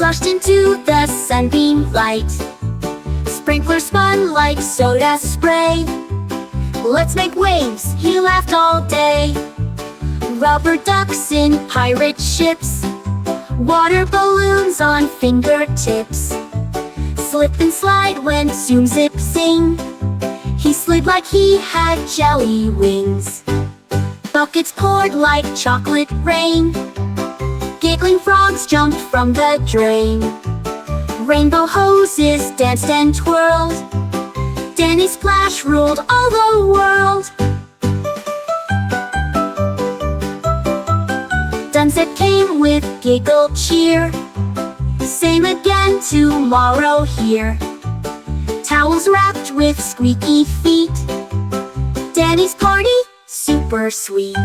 Flushed into the sunbeam light. Sprinkler spun like soda spray. Let's make waves, he laughed all day. Rubber ducks in pirate ships. Water balloons on fingertips. Slip and slide when zoom zip sing. He slid like he had jelly wings. Buckets poured like chocolate rain. Giggling frogs jumped from the drain. Rainbow hoses danced and twirled. Danny Splash ruled all the world. Sunset came with giggle cheer. Same again tomorrow here. Towels wrapped with squeaky feet. Danny's party, super sweet.